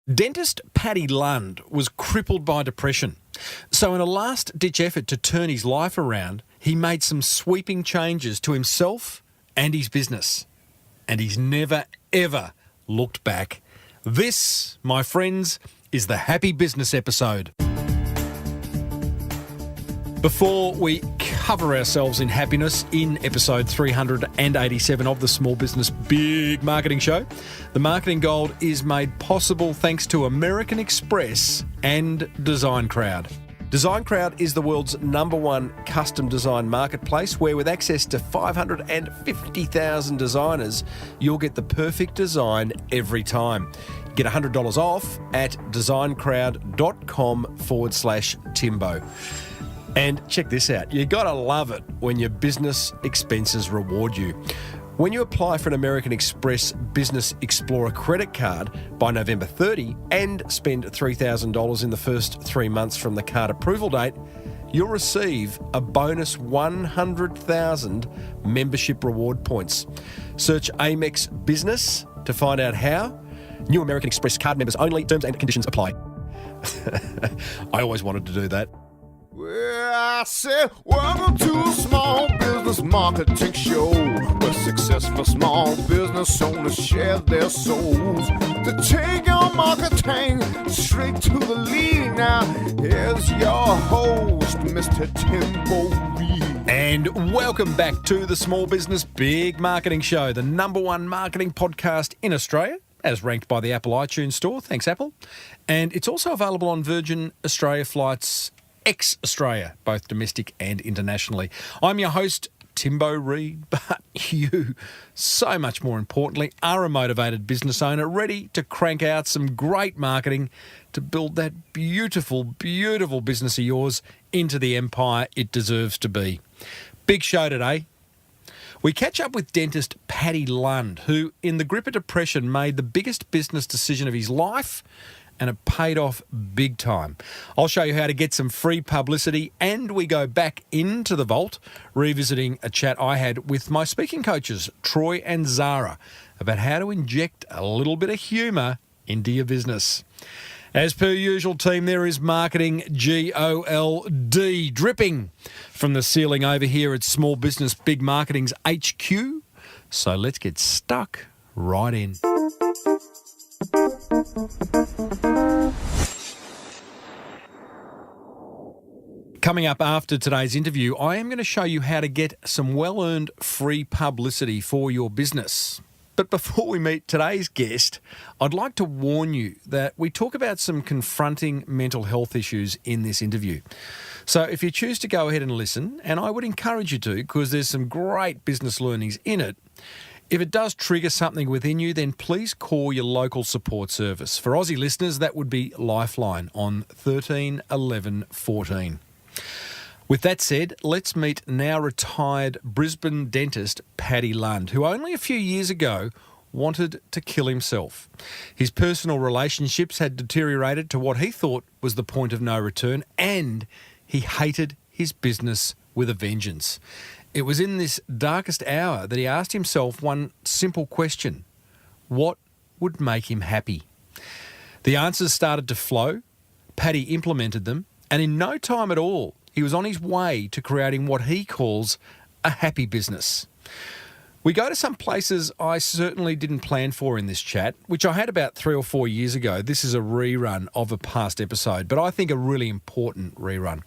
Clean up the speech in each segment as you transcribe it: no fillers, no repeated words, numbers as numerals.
Dentist Paddi Lund was crippled by depression. So in a last-ditch effort to turn his life around, he made some sweeping changes to himself and his business. And he's never, ever looked back. This, my friends, is the Happy Business episode. Before we cover ourselves in happiness in episode 387 of the Small Business Big Marketing Show, the Marketing Gold is made possible thanks to American Express and Design Crowd. Design Crowd is the world's #1 custom design marketplace where, with access to 550,000 designers, you'll get the perfect design every time. Get $100 off at designcrowd.com/Timbo. And check this out, you gotta love it when your business expenses reward you. When you apply for an American Express Business Explorer credit card by November 30 and spend $3,000 in the first 3 months from the card approval date, you'll receive a bonus 100,000 membership reward points. Search Amex Business to find out how. New American Express card members only. Terms and conditions apply. I always wanted to do that. Well, I said, welcome to the Small Business Marketing Show, where successful small business owners share their souls to take your marketing straight to the lead. Now, here's your host, Mr. Timbo Reed. And welcome back to the Small Business Big Marketing Show, the #1 marketing podcast in Australia, as ranked by the Apple iTunes Store. Thanks, Apple. And it's also available on Virgin Australia flights ex-Australia, both domestic and internationally. I'm your host, Timbo Reed, but you, so much more importantly, are a motivated business owner ready to crank out some great marketing to build that beautiful, beautiful business of yours into the empire it deserves to be. Big show today. We catch up with dentist Paddi Lund, who, in the grip of depression, made the biggest business decision of his life, and it paid off big time. I'll show you how to get some free publicity, and we go back into the vault, revisiting a chat I had with my speaking coaches, Troy and Zara, about how to inject a little bit of humour into your business. As per usual, team, there is marketing GOLD dripping from the ceiling over here at Small Business Big Marketing's HQ. So let's get stuck right in. Coming up after today's interview, I am going to show you how to get some well-earned free publicity for your business. But before we meet today's guest, I'd like to warn you that we talk about some confronting mental health issues in this interview. So if you choose to go ahead and listen, and I would encourage you to because there's some great business learnings in it, if it does trigger something within you, then please call your local support service. For Aussie listeners, that would be Lifeline on 13 11 14. With that said, let's meet now retired Brisbane dentist Paddi Lund, who only a few years ago wanted to kill himself. His personal relationships had deteriorated to what he thought was the point of no return, and he hated his business with a vengeance. It was in this darkest hour that he asked himself one simple question: what would make him happy? The answers started to flow. Paddi implemented them, and in no time at all, he was on his way to creating what he calls a happy business. We go to some places I certainly didn't plan for in this chat, which I had about 3 or 4 years ago. This is a rerun of a past episode, but I think a really important rerun.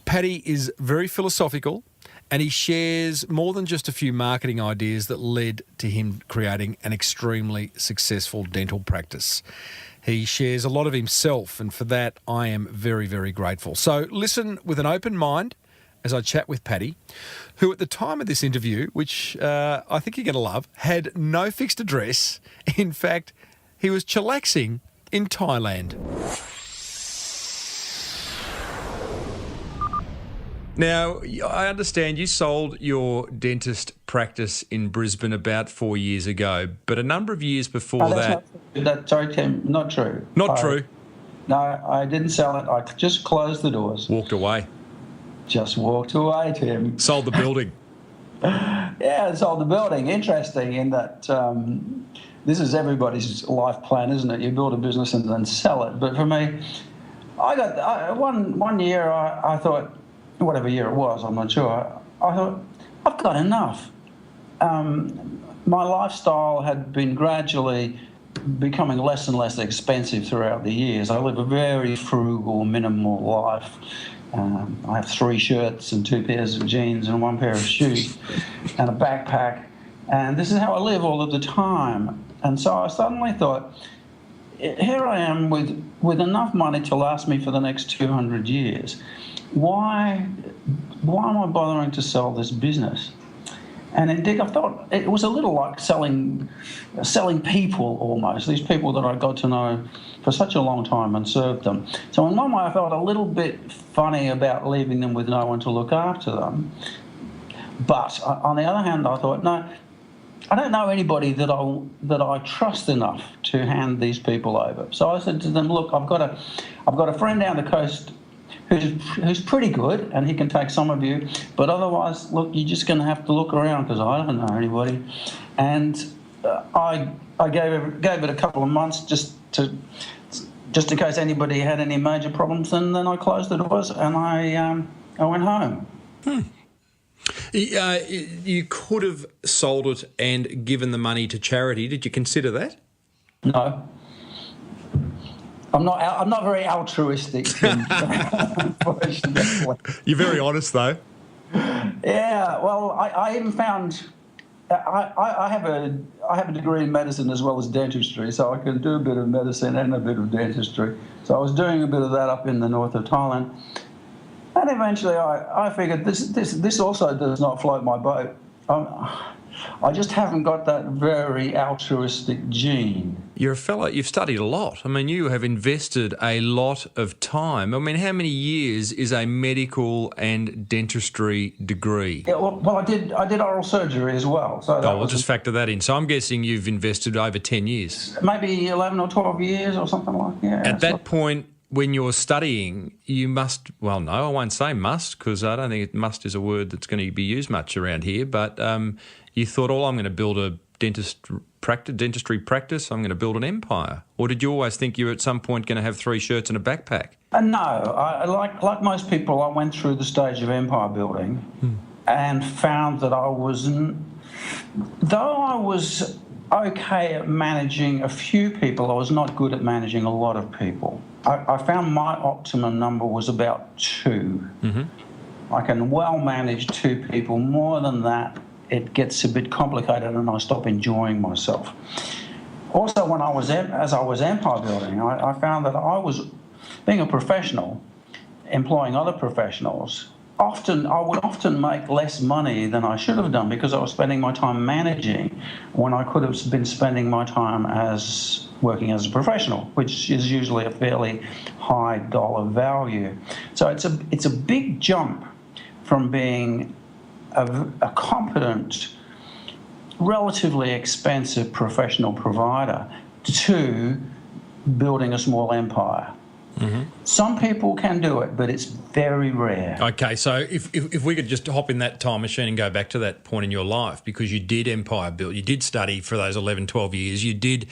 Paddi is very philosophical, and he shares more than just a few marketing ideas that led to him creating an extremely successful dental practice. He shares a lot of himself, and for that, I am very, very grateful. So listen with an open mind as I chat with Paddi, who at the time of this interview, which I think you're going to love, had no fixed address. In fact, he was chillaxing in Thailand. Now, I understand you sold your dentist practice in Brisbane about 4 years ago, but a number of years before that... Sorry, Tim, not true. Not true? No, I didn't sell it. I just closed the doors. Walked away? Just walked away, Tim. Sold the building? Yeah, I sold the building. Interesting in that this is everybody's life plan, isn't it? You build a business and then sell it. But for me, one year I thought, whatever year it was, I'm not sure, I thought, I've got enough. My lifestyle had been gradually becoming less and less expensive throughout the years. I live a very frugal, minimal life. I have 3 shirts and 2 pairs of jeans and 1 pair of shoes and a backpack. And this is how I live all of the time. And so I suddenly thought, here I am with enough money to last me for the next 200 years. Why am I bothering to sell this business? And indeed, I thought it was a little like selling people almost, these people that I got to know for such a long time and served them. So in one way, I felt a little bit funny about leaving them with no one to look after them. But on the other hand, I thought, no, I don't know anybody that I trust enough to hand these people over. So I said to them, look, I've got a friend down the coast who's pretty good, and he can take some of you, but otherwise, look, you're just going to have to look around because I don't know anybody. And I gave it a couple of months just in case anybody had any major problems, and then I closed the doors and I went home. You could have sold it and given the money to charity. Did you consider that? No. I'm not very altruistic. You're very honest, though. Yeah, well, I even found I have a degree in medicine as well as dentistry, so I can do a bit of medicine and a bit of dentistry. So I was doing a bit of that up in the north of Thailand, and eventually I figured this also does not float my boat. I just haven't got that very altruistic gene. You're a fellow, you've studied a lot. I mean, you have invested a lot of time. I mean, how many years is a medical and dentistry degree? Yeah, well, I did oral surgery as well. So we'll just factor that in. So I'm guessing you've invested over 10 years. Maybe 11 or 12 years or something like that. Yeah, At that point, when you're studying, you must, well, no, I won't say must, because I don't think must is a word that's going to be used much around here, but you thought, I'm going to build a dentistry practice, I'm going to build an empire. Or did you always think you were at some point going to have 3 shirts and a backpack? No, like most people, I went through the stage of empire building and found that though I was okay at managing a few people, I was not good at managing a lot of people. I found my optimum number was about 2. Mm-hmm. I can well manage 2 people. More than that, it gets a bit complicated and I stop enjoying myself. Also, as I was empire building, I found that I was, being a professional, employing other professionals, I would often make less money than I should have done because I was spending my time managing when I could have been spending my time as working as a professional, which is usually a fairly high dollar value. So it's a big jump from being a competent, relatively expensive professional provider to building a small empire. Mm-hmm. Some people can do it, but it's very rare. Okay, so if we could just hop in that time machine and go back to that point in your life, because you did empire build, you did study for those 11, 12 years, you did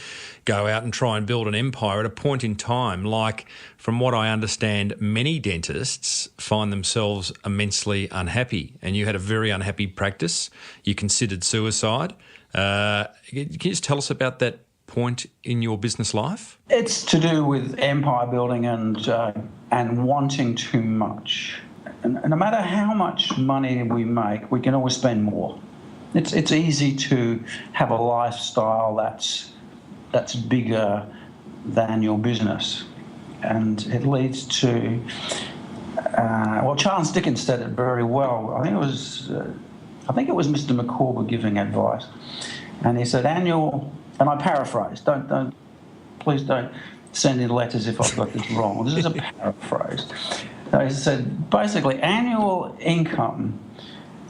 go out and try and build an empire at a point in time, like from what I understand, many dentists find themselves immensely unhappy, and you had a very unhappy practice. You considered suicide. Can you just tell us about that point in your business life? It's to do with empire building and wanting too much. And no matter how much money we make, we can always spend more. It's easy to have a lifestyle that's bigger than your business, and it leads to Charles Dickens said it very well. I think it was Mr. McCorber giving advice, and he said annual. And I paraphrase. Please don't send in letters if I've got this wrong. This is a paraphrase. He said basically annual income,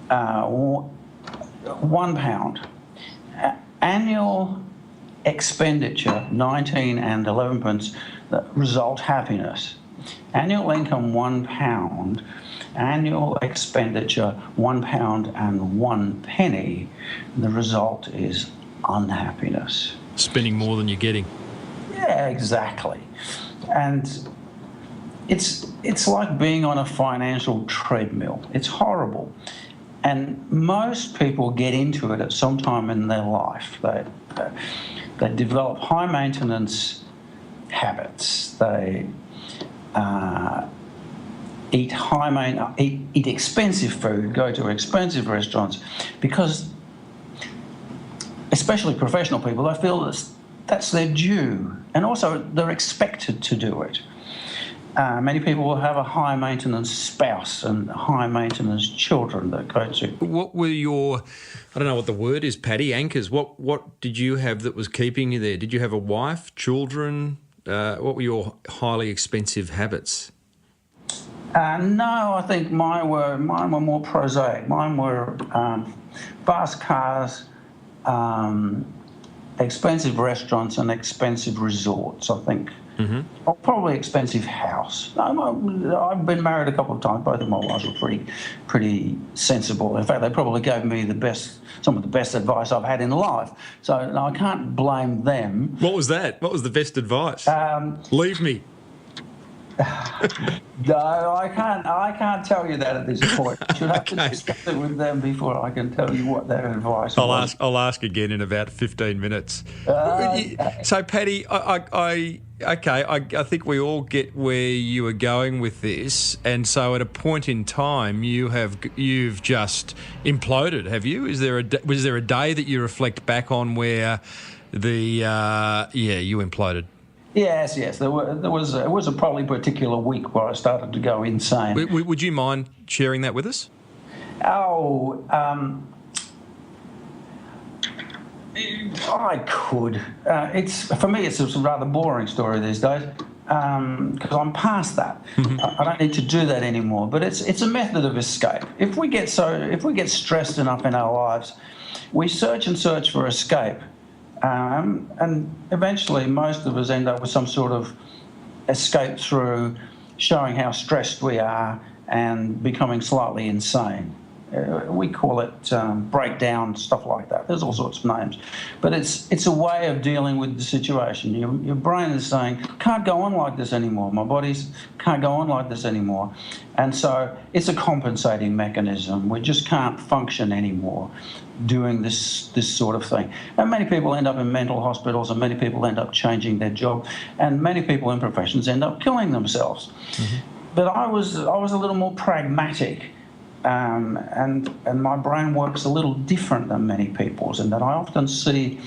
£1. Annual expenditure, 19 and 11 pence, result happiness. Annual income, £1. Annual expenditure, £1 and 1 penny. The result is unhappiness. Spending more than you're getting. Yeah, exactly. And it's like being on a financial treadmill. It's horrible. And most people get into it at some time in their life. They develop high maintenance habits. They eat expensive food, go to expensive restaurants, because, especially professional people, they feel that's their due, and also they're expected to do it. Many people will have a high maintenance spouse and high maintenance children that go to. What were your, I don't know what the word is, Paddy, anchors? What did you have that was keeping you there? Did you have a wife, children? What were your highly expensive habits? No, I think mine were more prosaic. Mine were fast cars, expensive restaurants, and expensive resorts, I think. Mm-hmm. Or probably expensive house. I've been married a couple of times. Both of my wives were pretty sensible. In fact, they probably gave me some of the best advice I've had in life. So I can't blame them. What was that? What was the best advice? Leave me. No, I can't tell you that at this point. I should have to discuss it with them before I can tell you what their advice was. I'll ask again in about 15 minutes. So, Paddy, I think we all get where you are going with this, and so at a point in time, you've just imploded, have you? Was there a day that you reflect back on where you imploded? Yes. There was a probably particular week where I started to go insane. Would you mind sharing that with us? I could. For me, it's a rather boring story these days because I'm past that. Mm-hmm. I don't need to do that anymore. But it's a method of escape. If we get stressed enough in our lives, we search for escape. And eventually most of us end up with some sort of escape through showing how stressed we are and becoming slightly insane. We call it breakdown, stuff like that. There's all sorts of names. But it's a way of dealing with the situation. Your brain is saying, can't go on like this anymore. My body's can't go on like this anymore. And so it's a compensating mechanism. We just can't function anymore doing this sort of thing. And many people end up in mental hospitals, and many people end up changing their job, and many people in professions end up killing themselves. Mm-hmm. But I was a little more pragmatic. And my brain works a little different than many people's, in that I often see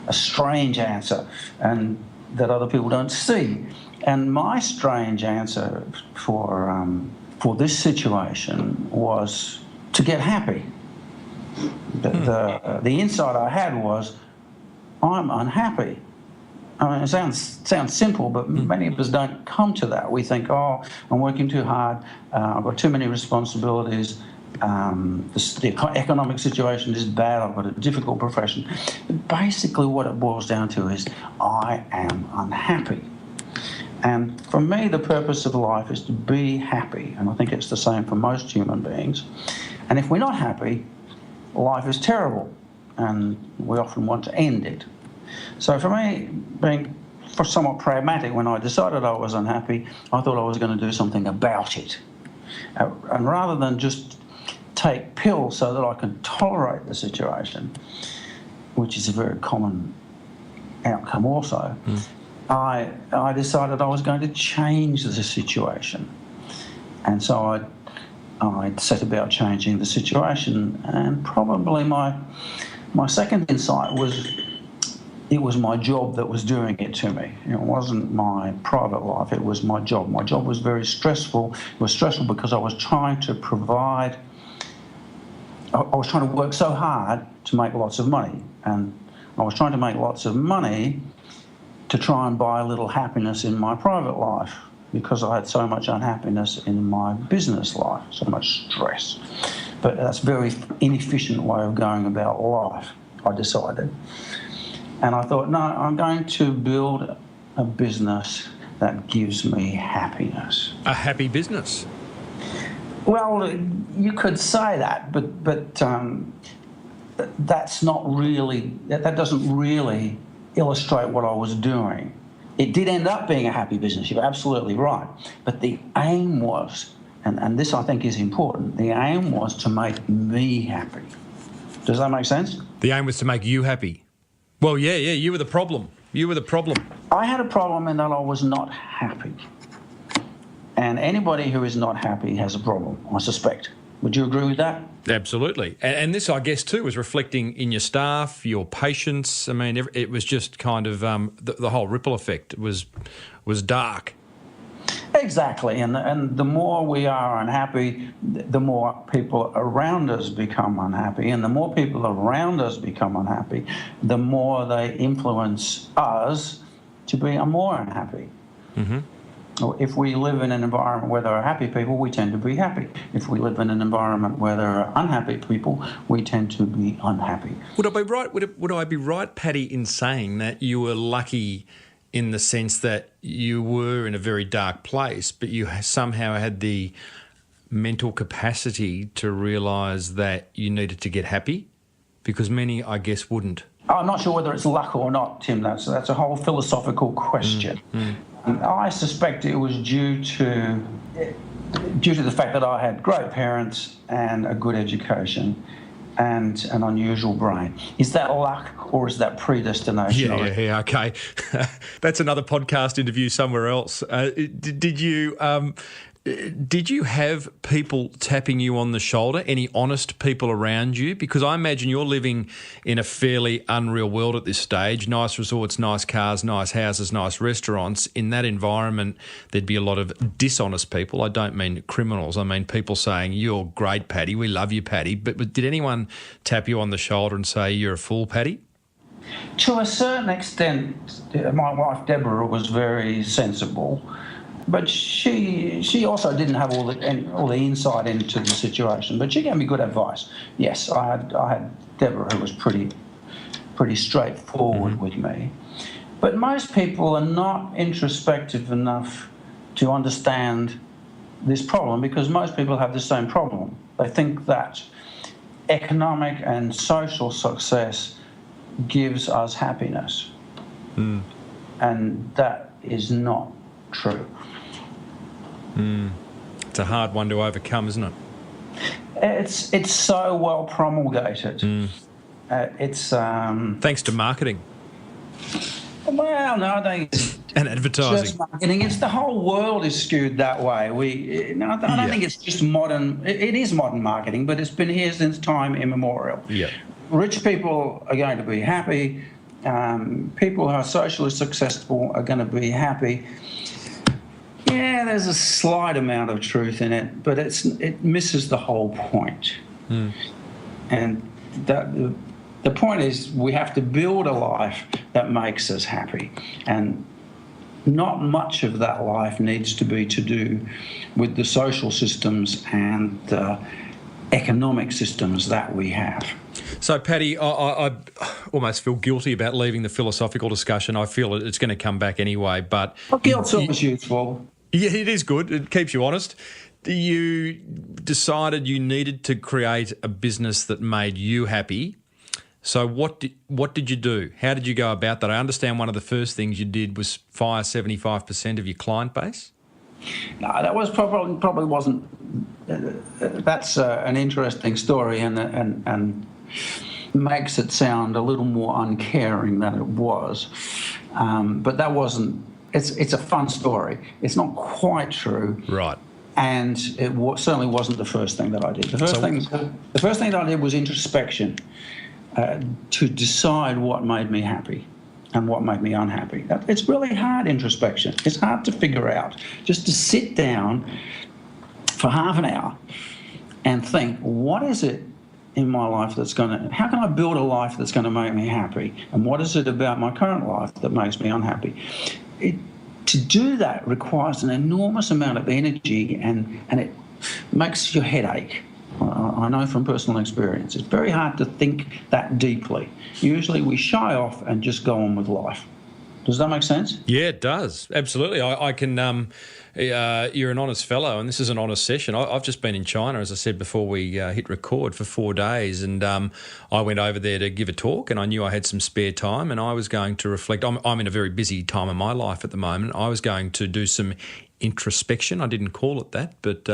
a strange answer and that other people don't see. And my strange answer for this situation was to get happy. The insight I had was, I'm unhappy. I mean, it sounds simple, but many of us don't come to that. We think, I'm working too hard, I've got too many responsibilities, the economic situation is bad, I've got a difficult profession. But basically what it boils down to is, I am unhappy. And for me, the purpose of life is to be happy, and I think it's the same for most human beings. And if we're not happy, life is terrible, and we often want to end it. So for me, being somewhat pragmatic, when I decided I was unhappy, I thought I was going to do something about it. And rather than just take pills so that I can tolerate the situation, which is a very common outcome also, I decided I was going to change the situation. And so I set about changing the situation, and probably my second insight was, it was my job that was doing it to me. It wasn't my private life, it was my job. My job was very stressful. It was stressful because I was trying to provide, I was trying to work so hard to make lots of money. And I was trying to make lots of money to try and buy a little happiness in my private life, because I had so much unhappiness in my business life, so much stress. But that's a very inefficient way of going about life, I decided. And I thought, no, I'm going to build a business that gives me happiness. A happy business? Well, you could say that, but that's not really, that doesn't really illustrate what I was doing. It did end up being a happy business, you're absolutely right. But the aim was, and this I think is important, the aim was to make me happy. Does that make sense? The aim was to make you happy. Well, yeah, you were the problem. You were the problem. I had a problem in that I was not happy. And anybody who is not happy has a problem, I suspect. Would you agree with that? Absolutely. And this, I guess, too, was reflecting in your staff, your patients. I mean, it was just kind of the whole ripple effect was dark. Exactly. And the more we are unhappy, the more people around us become unhappy. And the more people around us become unhappy, the more they influence us to be more unhappy. Mm-hmm. If we live in an environment where there are happy people, we tend to be happy. If we live in an environment where there are unhappy people, we tend to be unhappy. Would I be right? Would I be right, Paddy, in saying that you were lucky in the sense that you were in a very dark place, but you somehow had the mental capacity to realise that you needed to get happy? Because many, I guess, wouldn't. I'm not sure whether it's luck or not, Tim. That's a whole philosophical question. I suspect it was due to the fact that I had great parents and a good education and an unusual brain. Is that luck or is that predestination? Yeah, okay. That's another podcast interview somewhere else. Did you have people tapping you on the shoulder, any honest people around you? Because I imagine you're living in a fairly unreal world at this stage. Nice resorts, nice cars, nice houses, nice restaurants. In that environment, there'd be a lot of dishonest people. I don't mean criminals. I mean people saying, you're great, Paddy. We love you, Paddy. But did anyone tap you on the shoulder and say, you're a fool, Paddy? To a certain extent, my wife, Deborah, was very sensible. But she also didn't have all the insight into the situation. But she gave me good advice. Yes, I had Deborah, who was pretty straightforward with me. But most people are not introspective enough to understand this problem because most people have the same problem. They think that economic and social success gives us happiness. And that is not true. It's a hard one to overcome, isn't it? It's so well promulgated. It's thanks to marketing. Well, no, and advertising. Just marketing. It's the whole world is skewed that way. I don't think it's just modern. It is modern marketing, but it's been here since time immemorial. Yeah. Rich people are going to be happy. People who are socially successful are going to be happy. Yeah, there's a slight amount of truth in it, but it misses the whole point. And the point is we have to build a life that makes us happy. And not much of that life needs to be to do with the social systems and the economic systems that we have. So, Paddy, I almost feel guilty about leaving the philosophical discussion. I feel it's going to come back anyway, but... Well, guilt's always useful. Yeah, it is good. It keeps you honest. You decided you needed to create a business that made you happy. So what did you do? How did you go about that? I understand one of the first things you did was fire 75% of your client base. No, that was probably wasn't. That's an interesting story and makes it sound a little more uncaring than it was. But that wasn't. It's a fun story. It's not quite true. Right. And it certainly wasn't the first thing that I did. The first thing that I did was introspection, to decide what made me happy and what made me unhappy. It's really hard, introspection. It's hard to figure out. Just to sit down for half an hour and think, what is it in my life how can I build a life that's going to make me happy? And what is it about my current life that makes me unhappy? To do that requires an enormous amount of energy and it makes your head ache. I know from personal experience. It's very hard to think that deeply. Usually we shy off and just go on with life. Does that make sense? Yeah, it does. Absolutely. I can, you're an honest fellow, and this is an honest session. I've just been in China, as I said before we hit record, for 4 days, and I went over there to give a talk, and I knew I had some spare time, and I was going to reflect. I'm in a very busy time of my life at the moment. I was going to do some introspection. I didn't call it that, but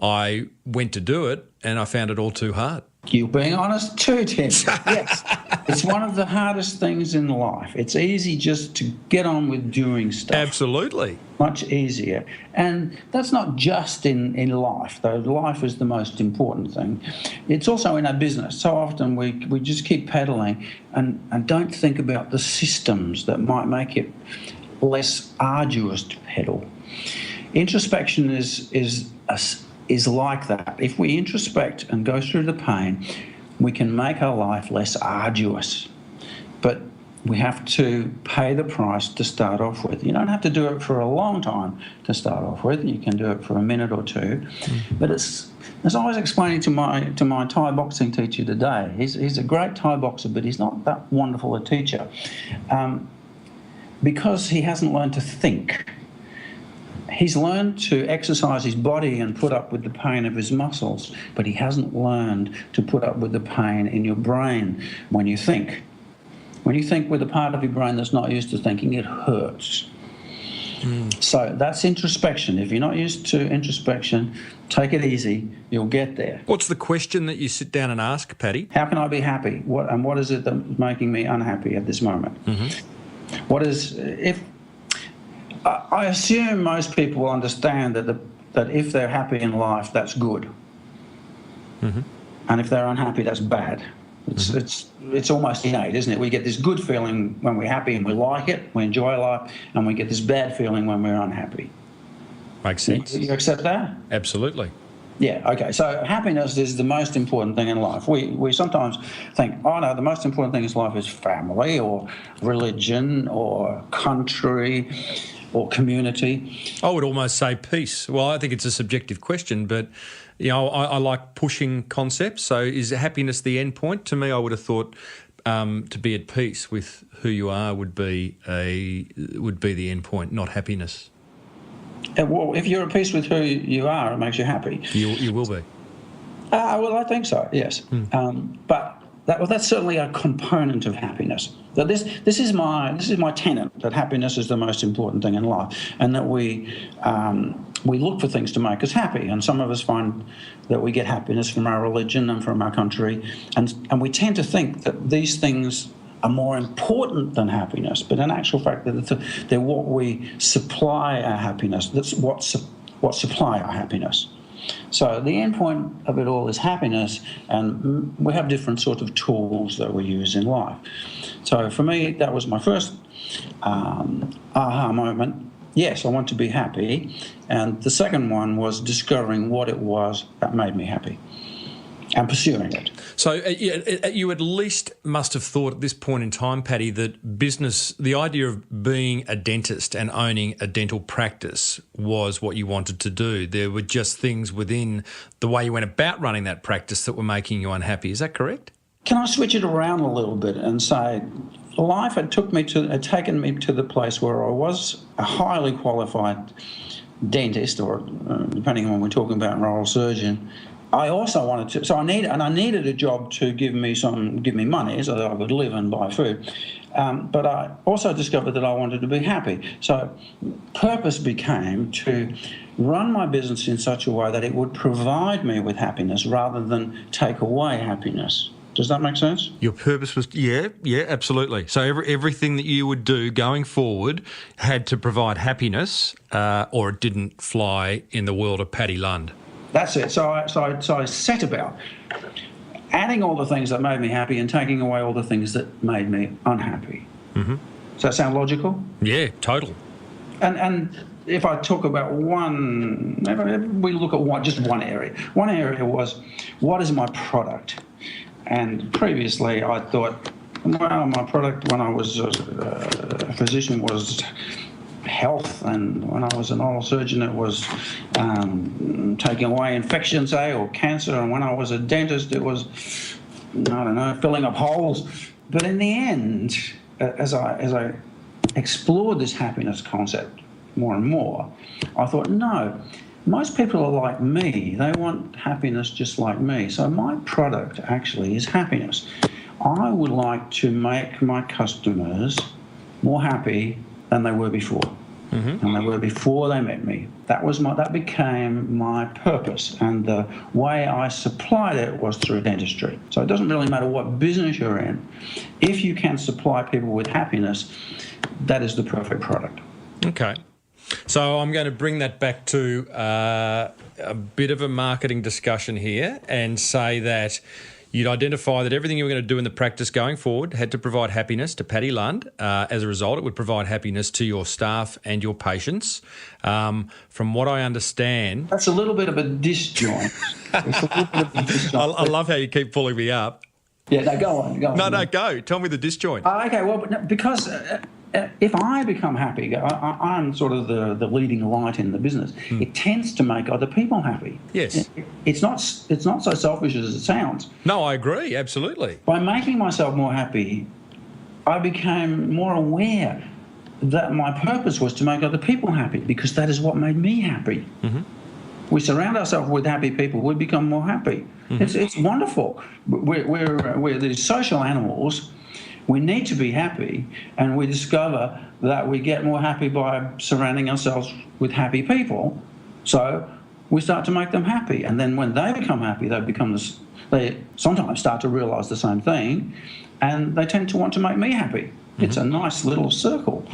I went to do it, and I found it all too hard. You're being honest too, Tim. Yes. It's one of the hardest things in life. It's easy just to get on with doing stuff. Absolutely. Much easier. And that's not just in life, though life is the most important thing. It's also in our business. So often we just keep pedaling and don't think about the systems that might make it less arduous to pedal. Introspection is like that. If we introspect and go through the pain, we can make our life less arduous. But we have to pay the price to start off with. You don't have to do it for a long time to start off with. You can do it for a minute or two. Mm-hmm. But as I was explaining to my Thai boxing teacher today, he's a great Thai boxer, but he's not that wonderful a teacher because he hasn't learned to think. He's learned to exercise his body and put up with the pain of his muscles, but he hasn't learned to put up with the pain in your brain when you think. When you think with a part of your brain that's not used to thinking, it hurts. So that's introspection. If you're not used to introspection, take it easy. You'll get there. What's the question that you sit down and ask, Paddy? How can I be happy? What is it that's making me unhappy at this moment? Mm-hmm. I assume most people will understand that if they're happy in life, that's good. Mm-hmm. And if they're unhappy, that's bad. It's almost innate, isn't it? We get this good feeling when we're happy and we like it, we enjoy life, and we get this bad feeling when we're unhappy. Makes sense. You accept that? Absolutely. Yeah, okay. So happiness is the most important thing in life. We sometimes think, oh no, the most important thing in life is family or religion or country or community. I would almost say peace. Well, I think it's a subjective question, but I like pushing concepts. So is happiness the end point? To me, I would have thought to be at peace with who you are would be the end point, not happiness. Well, if you're at peace with who you are, it makes you happy. You will be. Well, I think so. Yes, but that's certainly a component of happiness. So this is my tenet, that happiness is the most important thing in life, and that we look for things to make us happy. And some of us find that we get happiness from our religion and from our country, and we tend to think that these things are more important than happiness, but in actual fact, they're what we supply our happiness. That's what supply our happiness. So the end point of it all is happiness, and we have different sorts of tools that we use in life. So for me, that was my first aha moment. Yes, I want to be happy. And the second one was discovering what it was that made me happy and pursuing it. So you at least must have thought at this point in time, Paddy, that the idea of being a dentist and owning a dental practice was what you wanted to do. There were just things within the way you went about running that practice that were making you unhappy. Is that correct? Can I switch it around a little bit and say life had taken me to the place where I was a highly qualified dentist, or depending on what we're talking about, an oral surgeon. I also wanted to, so I needed a job to give me money so that I could live and buy food. But I also discovered that I wanted to be happy. So purpose became to run my business in such a way that it would provide me with happiness rather than take away happiness. Does that make sense? Your purpose was, yeah, absolutely. So everything that you would do going forward had to provide happiness, or it didn't fly in the world of Paddi Lund. That's it. So I set about adding all the things that made me happy and taking away all the things that made me unhappy. Mm-hmm. Does that sound logical? Yeah, total. And if I talk about we look at just one area. One area was, what is my product? And previously I thought, well, my product when I was a physician was health, and when I was an oral surgeon it was taking away infections, or cancer, and when I was a dentist it was, I don't know, filling up holes. But in the end, as I explored this happiness concept more and more, I thought, no, most people are like me. They want happiness just like me. So my product actually is happiness. I would like to make my customers more happy than they were before. And they were before they met me. That became my purpose, and the way I supplied it was through dentistry. So it doesn't really matter what business you're in. If you can supply people with happiness, that is the perfect product. Okay. So I'm going to bring that back to a bit of a marketing discussion here and say that you'd identify that everything you were going to do in the practice going forward had to provide happiness to Paddi Lund. As a result, it would provide happiness to your staff and your patients. From what I understand... That's a little bit of a disjoint. I love how you keep pulling me up. Yeah, no, go on. No, go. Tell me the disjoint. Okay, well, because if I become happy, I'm sort of the leading light in the business. It tends to make other people happy. Yes. It's not so selfish as it sounds. No, I agree, absolutely. By making myself more happy, I became more aware that my purpose was to make other people happy, because that is what made me happy. We surround ourselves with happy people, we become more happy. It's wonderful. We're these social animals. We need to be happy, and we discover that we get more happy by surrounding ourselves with happy people. So we start to make them happy, and then when they become happy, they sometimes start to realise the same thing, and they tend to want to make me happy. It's a nice little circle.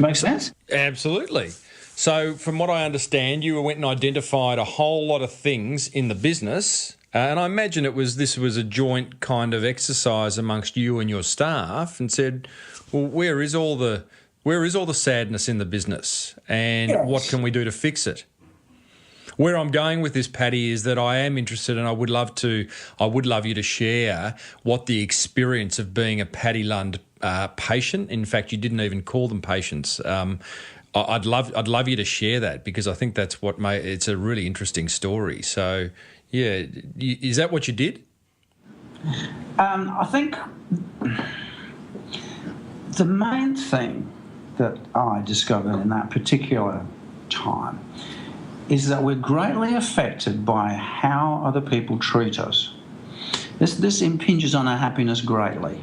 Makes sense? Absolutely. So from what I understand, you went and identified a whole lot of things in the business. And I imagine this was a joint kind of exercise amongst you and your staff, and said, well, where is all the sadness in the business, and what can we do to fix it? Where I'm going with this, Paddi, is that I am interested, and I would love you to share what the experience of being a Paddi Lund patient. In fact, you didn't even call them patients. I'd love you to share that, because I think that's it's a really interesting story. So. Yeah, is that what you did? I think the main thing that I discovered in that particular time is that we're greatly affected by how other people treat us. This impinges on our happiness greatly.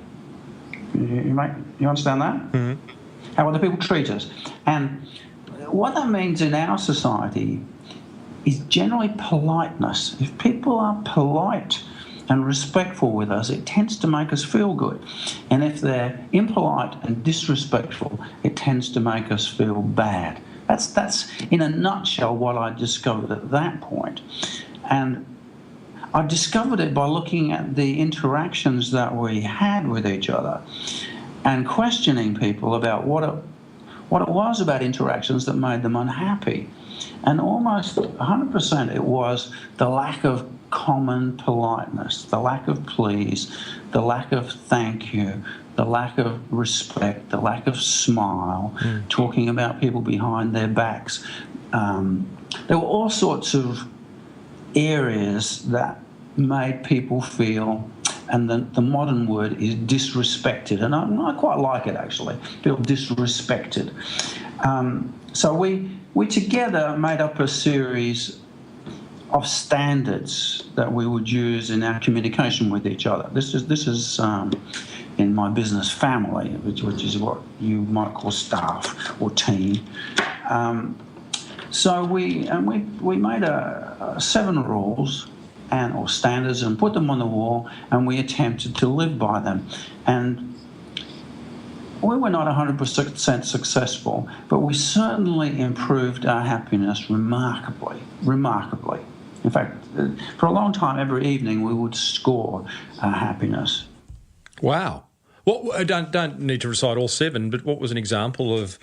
You understand that? How other people treat us. And what that means in our society is generally politeness. If people are polite and respectful with us, it tends to make us feel good. And if they're impolite and disrespectful, it tends to make us feel bad. That's in a nutshell what I discovered at that point. And I discovered it by looking at the interactions that we had with each other and questioning people about what it was about interactions that made them unhappy. And almost 100% it was the lack of common politeness, the lack of please, the lack of thank you, the lack of respect, the lack of smile, talking about people behind their backs. There were all sorts of areas that made people feel, and the modern word is disrespected, and I quite like it actually, feel disrespected. So we together made up a series of standards that we would use in our communication with each other. This is in my business family, which is what you might call staff or team. So we made 7 rules or standards and put them on the wall, and we attempted to live by them. And we were not 100% successful, but we certainly improved our happiness remarkably. In fact, for a long time, every evening we would score our happiness. Wow. Well, I don't need to recite all 7, but what was an example of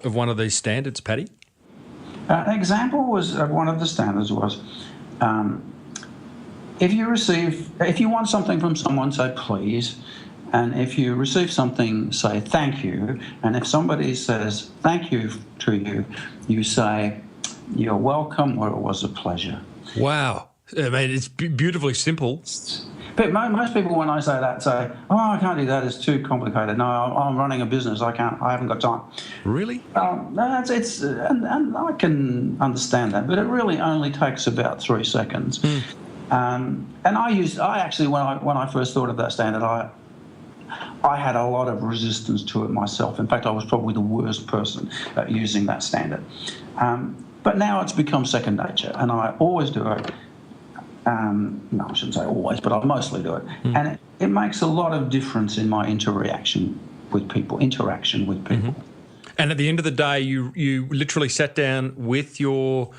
one of these standards, Paddi? An example of one of the standards was, if you want something from someone, say please. And if you receive something, say thank you. And if somebody says thank you to you, you say you're welcome, or it was a pleasure. Wow. I mean, it's beautifully simple. But most people, when I say that, say, "Oh, I can't do that. It's too complicated. No, I'm running a business. I haven't got time." Really? No, and I can understand that, but it really only takes about 3 seconds. And when I first thought of that standard, I had a lot of resistance to it myself. In fact, I was probably the worst person at using that standard. But now it's become second nature, and I always do it. No, I shouldn't say always, but I mostly do it. And it makes a lot of difference in my interaction with people. And at the end of the day, you literally sat down with your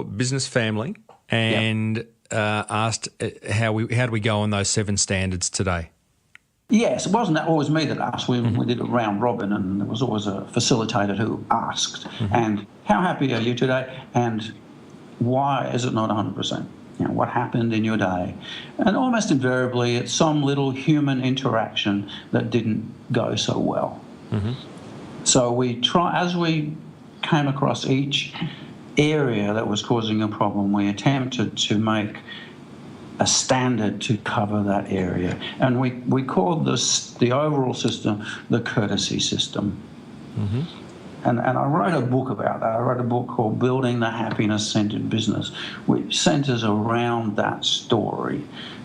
business family and asked how do we go on those 7 standards today? Yes, it wasn't always me that asked. We did a round robin, and there was always a facilitator who asked. And how happy are you today? And why is it not 100%? What happened in your day? And almost invariably, it's some little human interaction that didn't go so well. So as we came across each area that was causing a problem, we attempted to make a standard to cover that area. And we called the overall system the courtesy system. And I wrote a book about that. I wrote a book called Building the Happiness-Centered Business, which centers around that story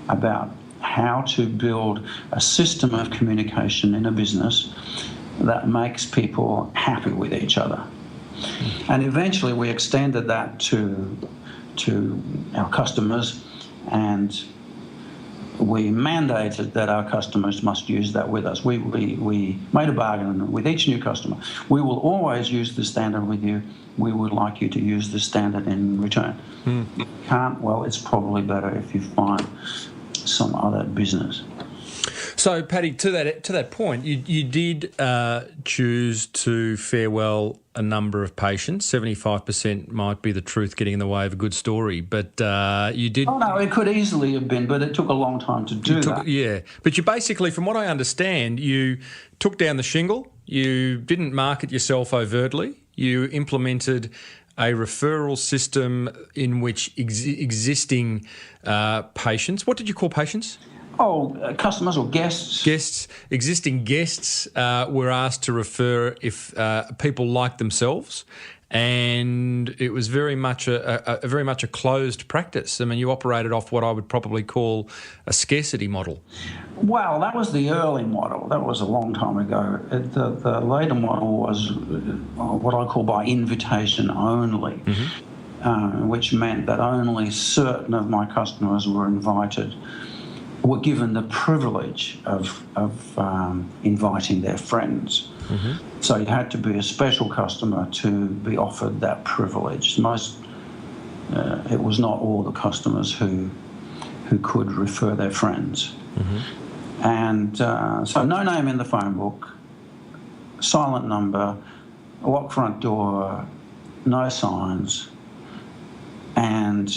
about how to build a system of communication in a business that makes people happy with each other. And eventually we extended that to our customers, and we mandated that our customers must use that with us. We made a bargain with each new customer. We will always use the standard with you. We would like you to use the standard in return. If you can't, well, it's probably better if you find some other business. So, Paddy, to that point, you did choose to farewell a number of patients. 75% might be the truth getting in the way of a good story, but you did... Oh, no, it could easily have been, but it took a long time to do that. Yeah, but you basically, from what I understand, you took down the shingle, you didn't market yourself overtly, you implemented a referral system in which existing patients... What did you call patients? Customers or guests. Existing guests were asked to refer if people like themselves, and it was very much a closed practice. I mean, you operated off what I would probably call a scarcity model. Well, that was the early model. That was a long time ago. The later model was what I call by invitation only, which meant that only certain of my customers were given the privilege of inviting their friends. So you had to be a special customer to be offered that privilege. It was not all the customers who could refer their friends. And so no name in the phone book, silent number, a locked front door, no signs, and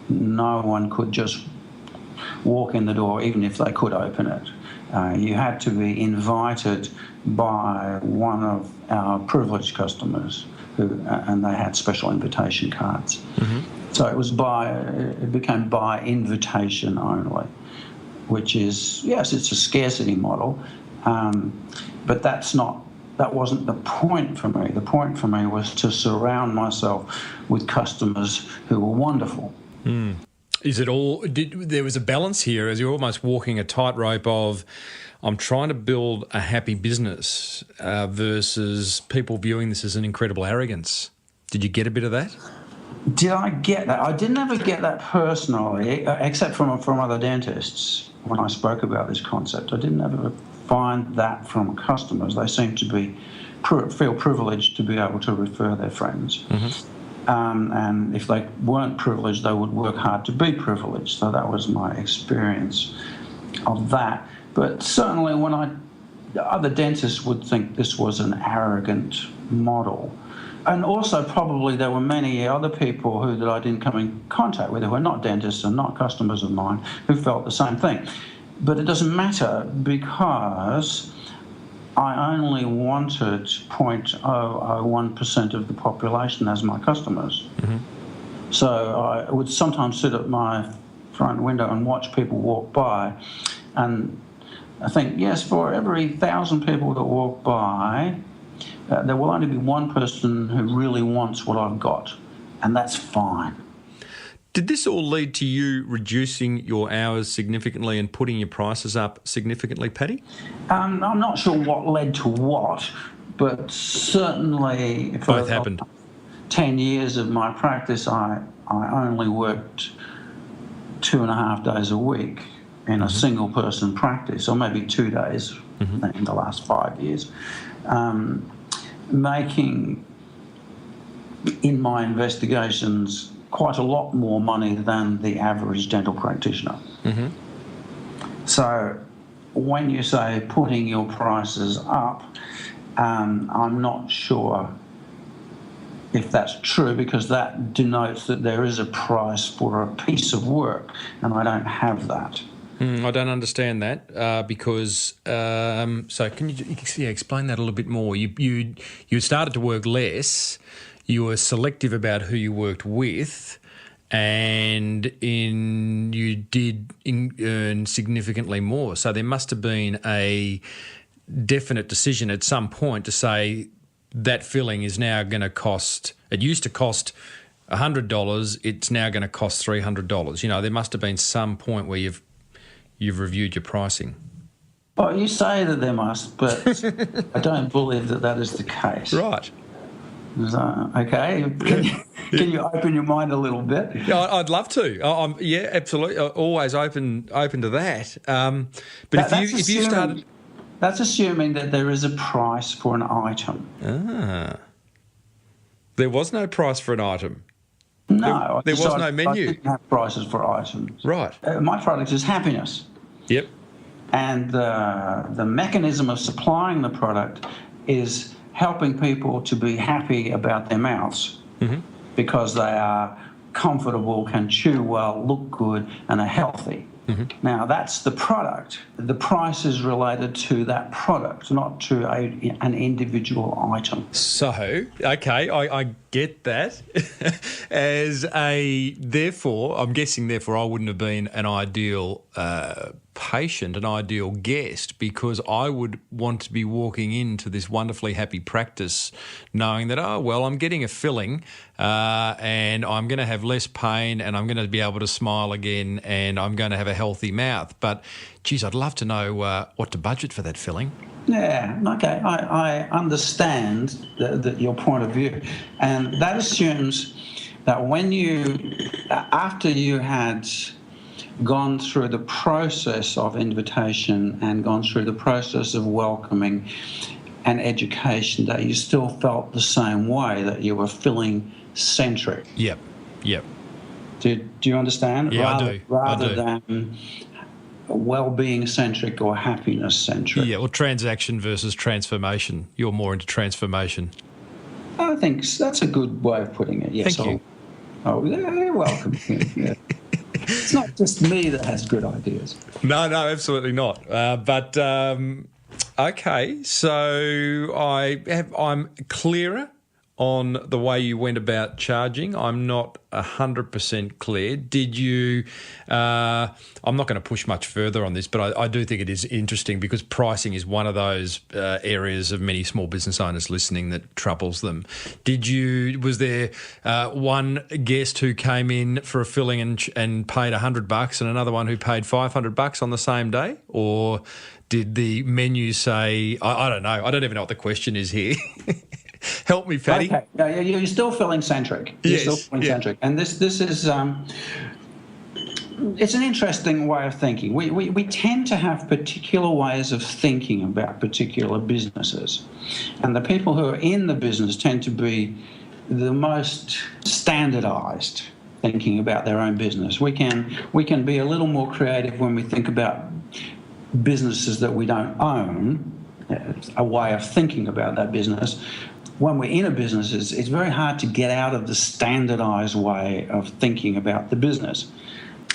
no one could just walk in the door even if they could open it. You had to be invited by one of our privileged customers and they had special invitation cards. So it became by invitation only, which is, yes, it's a scarcity model, but that wasn't the point for me. The point for me was to surround myself with customers who were wonderful. Is it all? There was a balance here, as you're almost walking a tightrope of, I'm trying to build a happy business versus people viewing this as an incredible arrogance. Did you get a bit of that? Did I get that? I didn't ever get that personally, except from other dentists when I spoke about this concept. I didn't ever find that from customers. They seemed to feel privileged to be able to refer their friends. And if they weren't privileged, they would work hard to be privileged. So that was my experience of that. But certainly other dentists would think this was an arrogant model. And also probably there were many other people that I didn't come in contact with who were not dentists and not customers of mine who felt the same thing. But it doesn't matter because I only wanted 0.001% of the population as my customers. So I would sometimes sit at my front window and watch people walk by, and I think, yes, for every 1,000 people that walk by, there will only be one person who really wants what I've got, and that's fine. Did this all lead to you reducing your hours significantly and putting your prices up significantly, Paddy? I'm not sure what led to what, but certainly for both happened. 10 years of my practice, I only worked 2.5 days a week in a single person practice, or maybe 2 days in the last 5 years, making in my investigations quite a lot more money than the average dental practitioner. So when you say putting your prices up, I'm not sure if that's true, because that denotes that there is a price for a piece of work, and I don't have that. I don't understand that because. So can you explain that a little bit more? You started to work less. You were selective about who you worked with, and you did earn significantly more. So there must have been a definite decision at some point to say that filling is now going to cost. It used to cost $100. It's now going to cost $300. You know, there must have been some point where you've reviewed your pricing. Well, you say that there must, but I don't believe that is the case. Right. So, okay. Can you open your mind a little bit? Yeah, I'd love to. Yeah, absolutely. Always open to that. But if you started, that's assuming that there is a price for an item. There was no price for an item. No, there was no menu. I didn't have prices for items. Right. My product is happiness. Yep. And the mechanism of supplying the product is helping people to be happy about their mouths because they are comfortable, can chew well, look good, and are healthy. Now, that's the product. The price is related to that product, not to an individual item. So, okay, I get that. I'm guessing I wouldn't have been an ideal patient, an ideal guest, because I would want to be walking into this wonderfully happy practice knowing that, I'm getting a filling and I'm going to have less pain and I'm going to be able to smile again and I'm going to have a healthy mouth. But, geez, I'd love to know what to budget for that filling. Yeah, okay, I understand your point of view. And that assumes that after you had gone through the process of invitation and gone through the process of welcoming and education, that you still felt the same way, that you were filling centric. Yep. Do you understand? Yeah, I do. Rather than well-being centric or happiness centric. Yeah, or transaction versus transformation. You're more into transformation. I think that's a good way of putting it. Yes. Thank you. Oh, you're welcome. Yeah. It's not just me that has good ideas. No, absolutely not. Okay, so I'm clearer on the way you went about charging. I'm not 100% clear. Did you... I'm not going to push much further on this, but I do think it is interesting because pricing is one of those areas of many small business owners listening that troubles them. Was there one guest who came in for a filling and paid $100 and another one who paid $500 on the same day? Or did the menu say... I don't know. I don't even know what the question is here. Help me, Paddy. Okay. Yeah, you're still feeling centric. Yes. You're still feeling centric. And this is it's an interesting way of thinking. We tend to have particular ways of thinking about particular businesses. And the people who are in the business tend to be the most standardized thinking about their own business. We can be a little more creative when we think about businesses that we don't own, a way of thinking about that business. When we're in a business, it's very hard to get out of the standardised way of thinking about the business.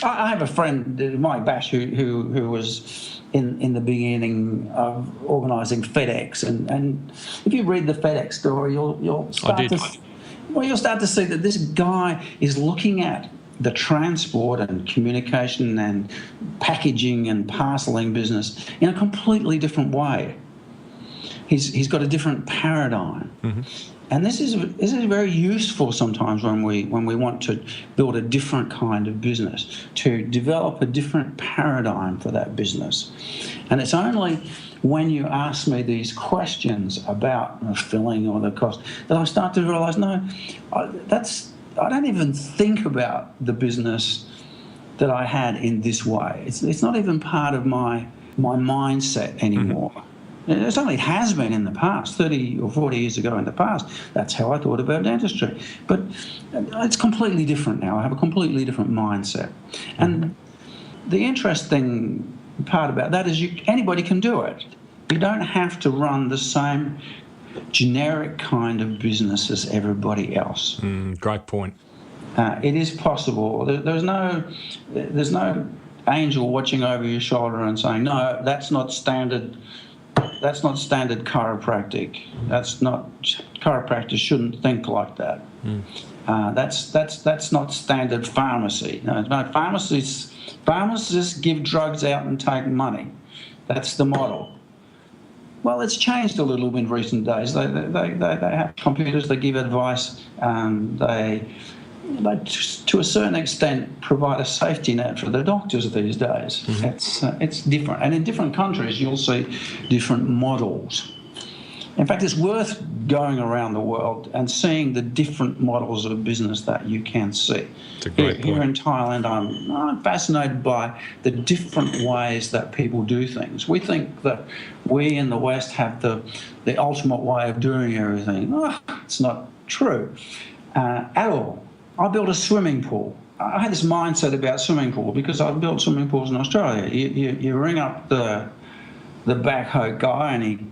I have a friend, Mike Bash, who was in the beginning of organising FedEx, and if you read the FedEx story, you'll start to see that this guy is looking at the transport and communication and packaging and parceling business in a completely different way. He's got a different paradigm. Mm-hmm. And this is very useful sometimes when we want to build a different kind of business, to develop a different paradigm for that business. And it's only when you ask me these questions about the filling or the cost that I start to realise, no, I don't even think about the business that I had in this way. It's not even part of my mindset anymore. Mm-hmm. It certainly has been in the past, 30 or 40 years ago in the past. That's how I thought about dentistry. But it's completely different now. I have a completely different mindset. And the interesting part about that is anybody can do it. You don't have to run the same generic kind of business as everybody else. Great point. It is possible. There's no angel watching over your shoulder and saying, no, that's not standard. That's not standard chiropractic. Chiropractors shouldn't think like that. That's not standard pharmacy. No, pharmacists give drugs out and take money. That's the model. Well, it's changed a little in recent days. They have computers. They give advice. They to a certain extent provide a safety net for the doctors these days. Mm-hmm. It's different, and in different countries you'll see different models. In fact, it's worth going around the world and seeing the different models of business that you can see. It's a great point. Here in Thailand, I'm fascinated by the different ways that people do things. We think that we in the West have the ultimate way of doing everything. Oh, it's not true at all. I built a swimming pool. I had this mindset about swimming pool because I've built swimming pools in Australia. You ring up the backhoe guy and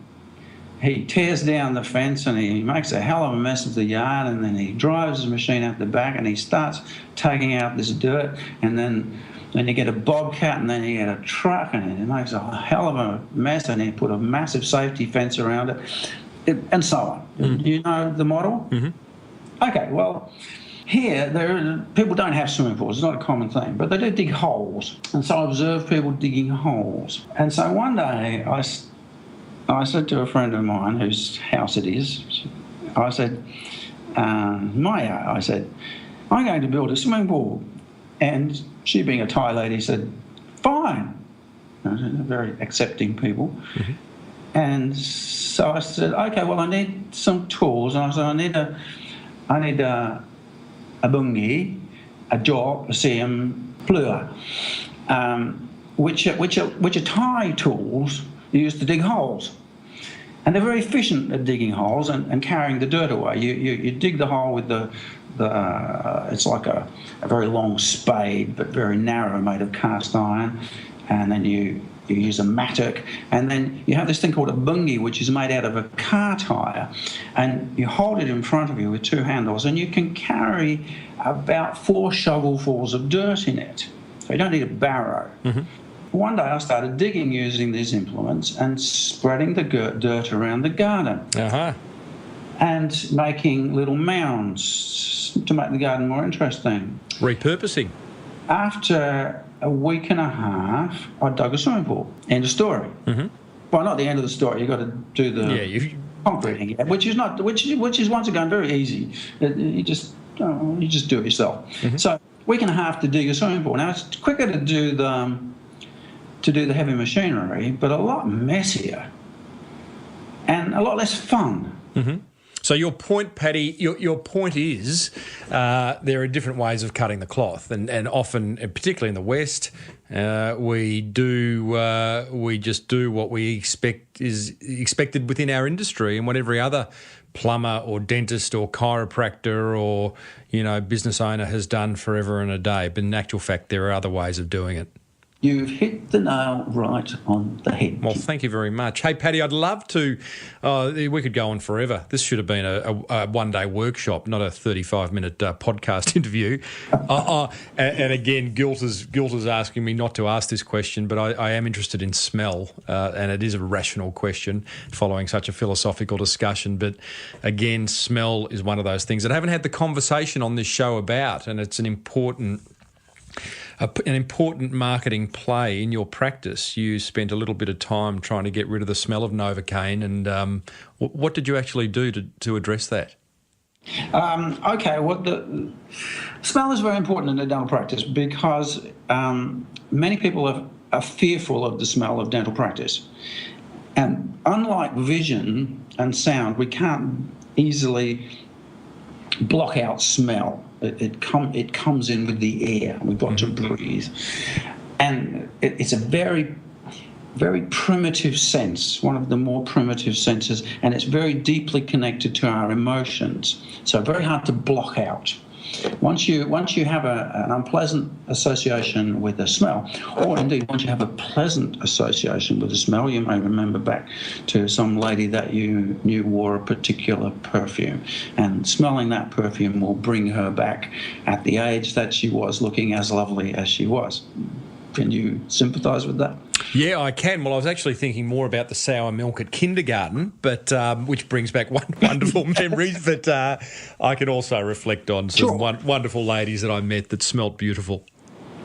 he tears down the fence and he makes a hell of a mess of the yard, and then he drives his machine out the back and he starts taking out this dirt, and then you get a bobcat, and then you get a truck, and it makes a hell of a mess, and he put a massive safety fence around it, and so on. Mm-hmm. You know the model? Mm-hmm. Okay, well, here, people don't have swimming pools. It's not a common thing, but they do dig holes. And so I observed people digging holes. And so one day I said to a friend of mine whose house it is, I said, Maya, I said, I'm going to build a swimming pool. And she, being a Thai lady, said, fine. Very accepting people. Mm-hmm. And so I said, okay, well, I need some tools. And I said, I need a bungi, a jaw, a seam, plur, which are Thai tools used to dig holes. And they're very efficient at digging holes and carrying the dirt away. You dig the hole with it's like a very long spade, but very narrow, made of cast iron, and then you use a mattock, and then you have this thing called a bungi, which is made out of a car tyre, and you hold it in front of you with two handles, and you can carry about 4 shovelfuls of dirt in it. So you don't need a barrow. Mm-hmm. One day I started digging using these implements and spreading the dirt around the garden. Uh-huh. And making little mounds to make the garden more interesting. Repurposing. After a week and a half, I dug a swimming pool. End of story. Mm-hmm. Well, not the end of the story. You've got to do the concreting, which is once again very easy. You just do it yourself. Mm-hmm. So week and a half to dig a swimming pool. Now it's quicker to do the heavy machinery, but a lot messier and a lot less fun. Mm-hmm. So your point, Paddy, your point is there are different ways of cutting the cloth, and often, particularly in the West, we just do what we expect is expected within our industry, and what every other plumber or dentist or chiropractor or business owner has done forever and a day. But in actual fact, there are other ways of doing it. You've hit the nail right on the head. Well, thank you very much. Hey, Paddy, I'd love to... we could go on forever. This should have been a one-day workshop, not a 35-minute podcast interview. And again, guilt is asking me not to ask this question, but I am interested in smell, and it is a rational question following such a philosophical discussion. But again, smell is one of those things that I haven't had the conversation on this show about, and it's an important an important marketing play in your practice. You spent a little bit of time trying to get rid of the smell of Novocaine, and what did you actually do to address that? Okay, well, the smell is very important in the dental practice because many people are fearful of the smell of dental practice. And unlike vision and sound, we can't easily block out smell. It comes in with the air. We've got to breathe. And it's a very, very primitive sense, one of the more primitive senses, and it's very deeply connected to our emotions. So very hard to block out. Once you have an unpleasant association with a smell, or indeed once you have a pleasant association with a smell, you may remember back to some lady that you knew wore a particular perfume, and smelling that perfume will bring her back at the age that she was, looking as lovely as she was. Can you sympathise with that? Yeah, I can. Well, I was actually thinking more about the sour milk at kindergarten, but which brings back wonderful memories. But I can also reflect on some wonderful ladies that I met that smelt beautiful.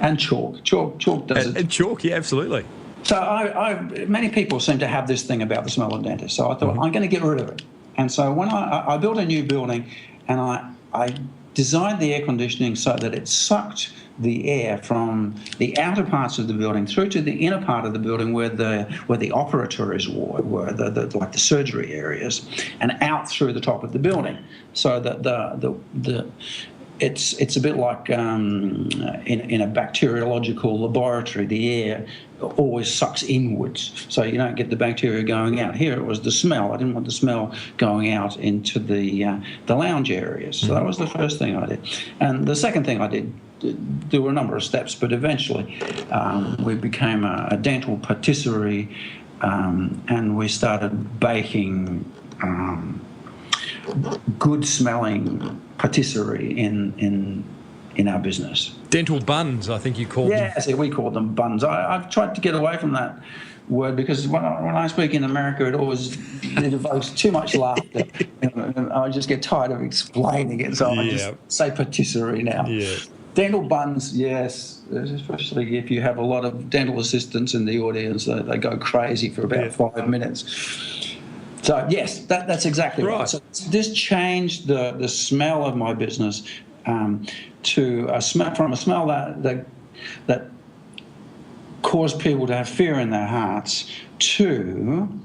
And chalk does it. And chalk, yeah, absolutely. So many people seem to have this thing about the smell of dentists. So I thought, I'm going to get rid of it. And so when I built a new building, and I designed the air conditioning so that it sucked the air from the outer parts of the building through to the inner part of the building where the operatories were, like the surgery areas, and out through the top of the building, so that it's a bit like in a bacteriological laboratory. The air always sucks inwards, so you don't get the bacteria going out. Here it was the smell. I didn't want the smell going out into the lounge areas. So that was the first thing I did. And the second thing I did, there were a number of steps, but eventually we became a dental patisserie, and we started baking good-smelling patisserie in our business. Dental buns, I think you called them. Yeah, we called them buns. I've tried to get away from that word because when I speak in America, it evokes too much laughter. I just get tired of explaining it, so I just say patisserie now. Yeah. Dental buns, yes, especially if you have a lot of dental assistants in the audience, they go crazy for about 5 minutes. So yes, that's exactly right. So this changed the smell of my business to a smell, from a smell that caused people to have fear in their hearts, to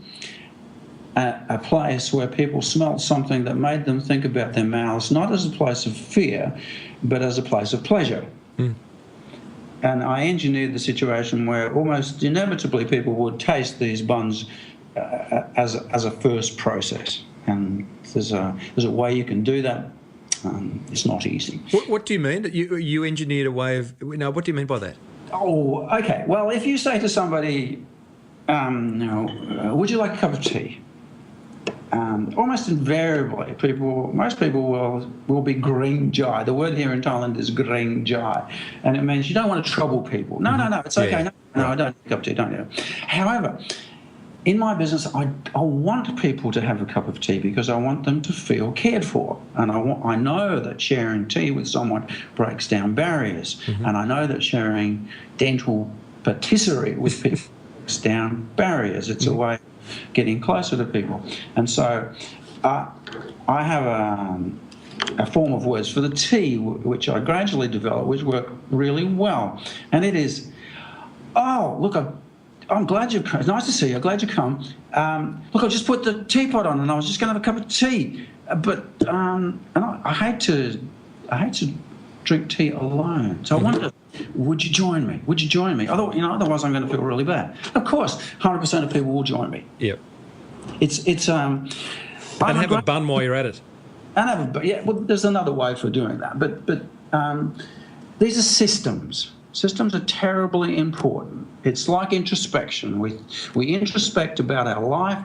a place where people smelled something that made them think about their mouths, not as a place of fear, but as a place of pleasure. And I engineered the situation where almost inevitably people would taste these buns as a first process. And there's a way you can do that. It's not easy. What do you mean? That you engineered a way of... No, what do you mean by that? Oh, okay. Well, if you say to somebody, would you like a cup of tea? Almost invariably, most people will be green jai. The word here in Thailand is green jai, and it means you don't want to trouble people. No, it's okay. No, I don't need a cup of tea, don't you? However, in my business, I want people to have a cup of tea because I want them to feel cared for, and I know that sharing tea with someone breaks down barriers, and I know that sharing dental patisserie with people breaks down barriers. It's a way getting closer to people. And so I have a form of words for the tea, which I gradually developed, which work really well. And it is, look, I'm glad you've come. It's nice to see you. I'm glad you come. Look, I just put the teapot on and I was just going to have a cup of tea. But and I hate to drink tea alone. So I wondered, would you join me? Would you join me? I thought, otherwise I'm going to feel really bad. Of course, 100% of people will join me. Yep. It's and have a bun while you're at it. And well, there's another way for doing that. But these are systems. Systems are terribly important. It's like introspection. We introspect about our life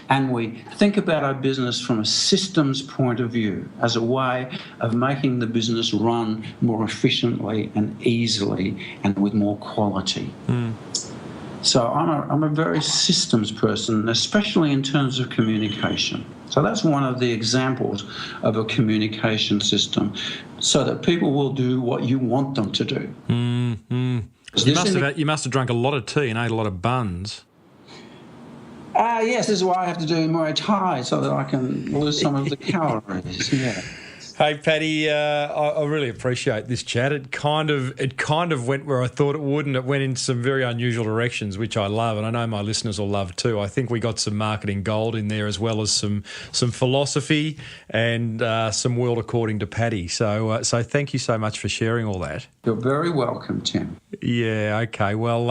and we think about our business from a systems point of view as a way of making the business run more efficiently and easily and with more quality. So I'm a very systems person, especially in terms of communication. So that's one of the examples of a communication system, so that people will do what you want them to do. You must have drunk a lot of tea and ate a lot of buns. Yes, this is why I have to do Muay Thai, so that I can lose some of the calories. Yeah. Hey, Paddy, I really appreciate this chat. It kind of went where I thought it would, and it went in some very unusual directions, which I love, and I know my listeners will love too. I think we got some marketing gold in there, as well as some philosophy and some world according to Paddy. So thank you so much for sharing all that. You're very welcome, Tim. Yeah, okay. Well,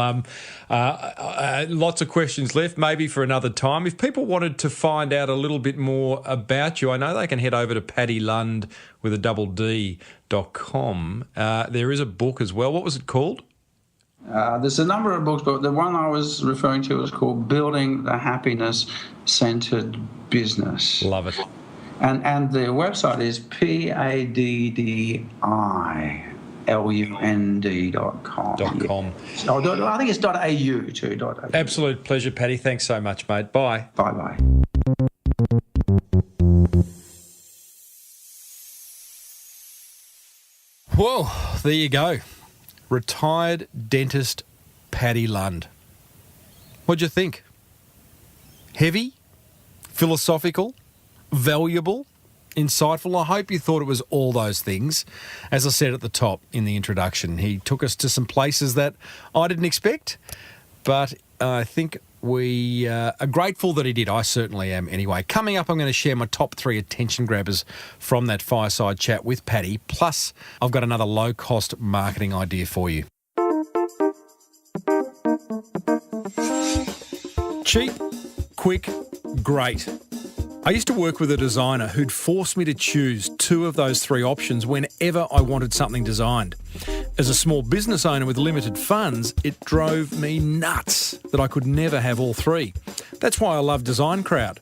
lots of questions left, maybe for another time. If people wanted to find out a little bit more about you, I know they can head over to Paddi Lund with a .com. There is a book as well. What was it called? There's a number of books, but the one I was referring to was called Building the Happiness-Centered Business. Love it. And the website is PADDILUND.com. .com. Oh, I think it's .au too. .au. Absolute pleasure, Paddy. Thanks so much, mate. Bye. Bye-bye. Whoa, there you go. Retired dentist Paddi Lund. What'd you think? Heavy? Philosophical? Valuable? Insightful? I hope you thought it was all those things. As I said at the top in the introduction, he took us to some places that I didn't expect, but I think we are grateful that he did. I certainly am anyway. Coming up, I'm going to share my top 3 attention grabbers from that fireside chat with Paddy. Plus, I've got another low-cost marketing idea for you. Cheap, quick, great. I used to work with a designer who'd force me to choose 2 of those 3 options whenever I wanted something designed. As a small business owner with limited funds, it drove me nuts that I could never have all 3. That's why I love Design Crowd.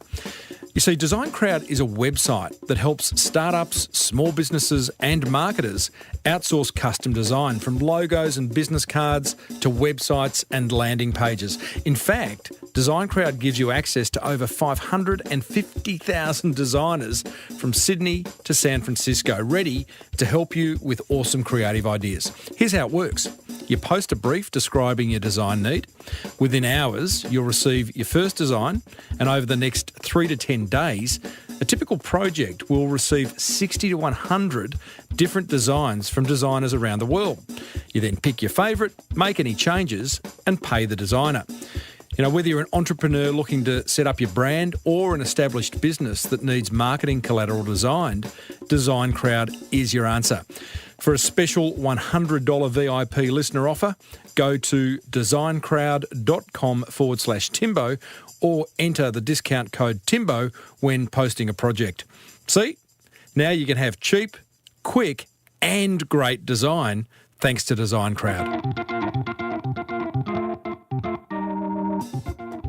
You see, Design Crowd is a website that helps startups, small businesses and marketers outsource custom design, from logos and business cards to websites and landing pages. In fact, Design Crowd gives you access to over 550,000 designers from Sydney to San Francisco, ready to help you with awesome creative ideas. Here's how it works. You post a brief describing your design need. Within hours, you'll receive your first design, and over the next 3 to 10 days, a typical project will receive 60 to 100 different designs from designers around the world. You then pick your favourite, make any changes, and pay the designer. You know, whether you're an entrepreneur looking to set up your brand or an established business that needs marketing collateral designed, Design Crowd is your answer. For a special $100 VIP listener offer, go to designcrowd.com/Timbo or enter the discount code Timbo when posting a project. See? Now you can have cheap, quick and great design thanks to Design Crowd.